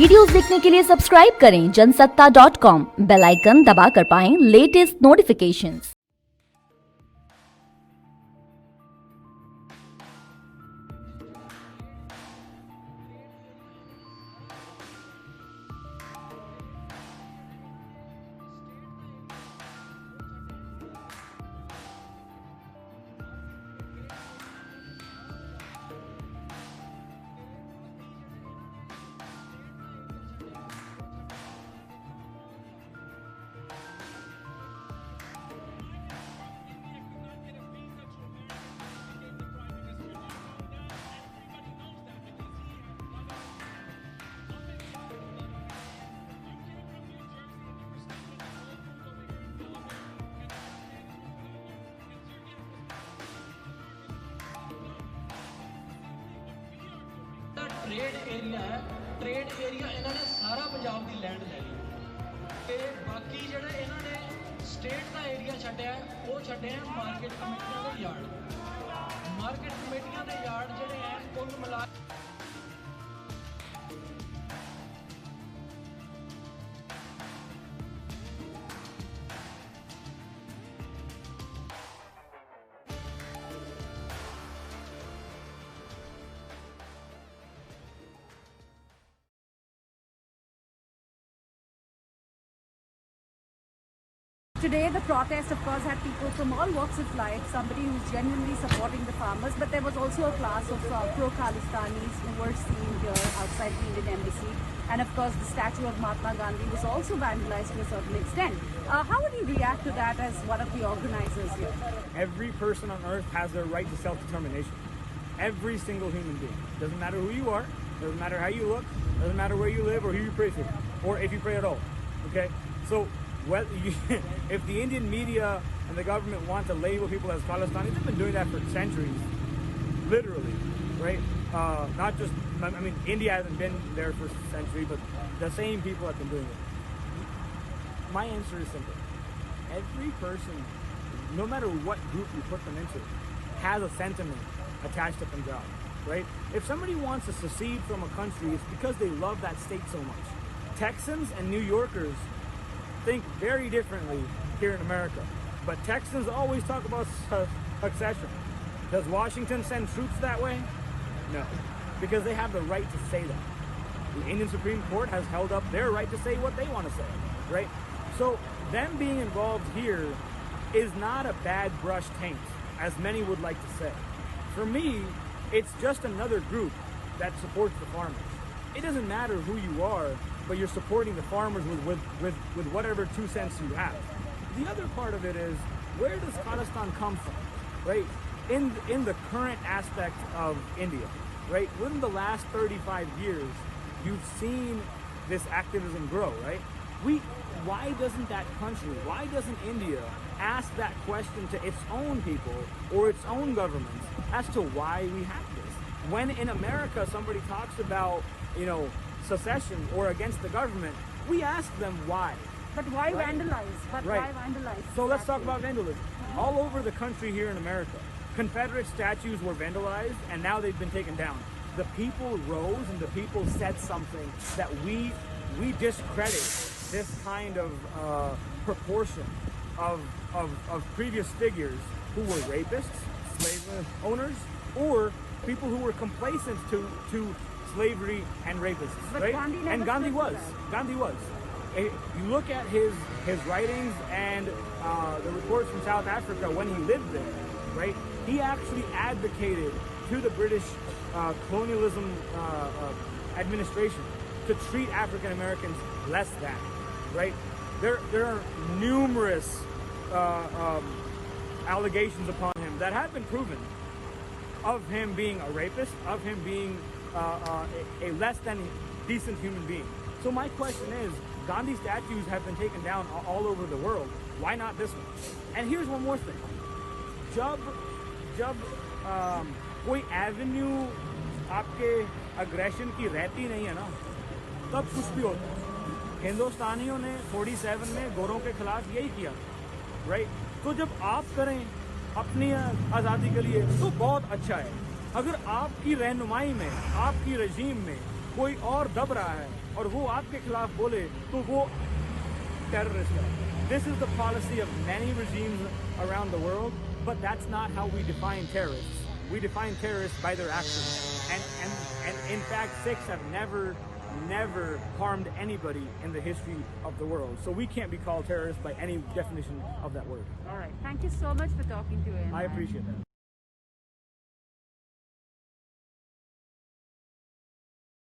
Videos देखने के लिए सब्सक्राइब करें जनसत्ता.com, बेल आइकन दबाकर पाएं लेटेस्ट नोटिफिकेशंस। ट्रेड एरिया है, ट्रेड एरिया इन्होंने सारा पंजाब की लैंड ले ली ते बाकी जिहड़ा इन्होंने स्टेट का एरिया छड्डिया है वो छड्डे हैं मार्केट कमेटियां के यार्ड। मार्केट कमेटियां के यार्ड जिहड़े हैं कुल मिला Today, the protest, of course, had people from all walks of life, somebody who's genuinely supporting the farmers, but there was also a class of pro-Khalistanis who were seen here outside the Indian Embassy. And of course, the statue of Mahatma Gandhi was also vandalized to a certain extent. How would you react to that as one of the organizers here? Every person on earth has their right to self-determination. Every single human being. Doesn't matter who you are, doesn't matter how you look, doesn't matter where you live or who you pray to, or if you pray at all. Okay? So, well, if the Indian media and the government want to label people as Khalistanis, they've been doing that for centuries, literally, right? Not just, I mean, India hasn't been there for a century, but the same people have been doing it. My answer is simple. Every person, no matter what group you put them into, has a sentiment attached to Punjab, right? If somebody wants to secede from a country, it's because they love that state so much. Texans and New Yorkers think very differently here in America, but Texans always talk about succession. Does Washington send troops that way? No, because they have the right to say that. The Indian Supreme Court has held up their right to say what they want to say, right? So them being involved here is not a bad brush taint, as many would like to say. For me, it's just another group that supports the farmers. It doesn't matter who you are, but you're supporting the farmers with whatever 2 cents you have. The other part of it is, where does Khalistan come from, right? In the current aspect of India, right? Within the last 35 years, you've seen this activism grow, right? Why doesn't that country, why doesn't India ask that question to its own people or its own governments as to why we have this? When in America somebody talks about, secession or against the government, we ask them why. But why right? vandalize? But right. why vandalize? So let's talk about vandalism. All over the country here in America, Confederate statues were vandalized and now they've been taken down. The people rose and the people said something that we discredit this kind of proportion of previous figures who were rapists, slave owners, or people who were complacent to slavery and rapists, but right? Gandhi was. Gandhi was. You look at his writings and the reports from South Africa when he lived there, right? He actually advocated to the British colonialism administration to treat African Americans less than, right? There are numerous allegations upon him that have been proven of him being a rapist, of him being a less than decent human being. So my question is, Gandhi statues have been taken down all over the world. Why not this one? And here's one more thing. जब कोई Avenue आपके aggression की रहती नहीं है ना, तब कुछ भी होता है। हिंदुस्तानियों ने 47 में गोरों के खिलाफ यही किया, राइट? तो जब आप करें अपनी आज़ादी के लिए तो बहुत अच्छा है। अगर आपकी रहनुमाई में, आपकी रजीम में कोई और दब रहा है और वो आपके खिलाफ बोले तो वो terrorist है. This is the policy of many regimes around the world, but that's not how we define terrorists. We define terrorists by their actions. And in fact, Sikhs have never harmed anybody in the history of the world. So we can't be called terrorists by any definition of that word. All right. Thank you so much for talking to him. I appreciate that.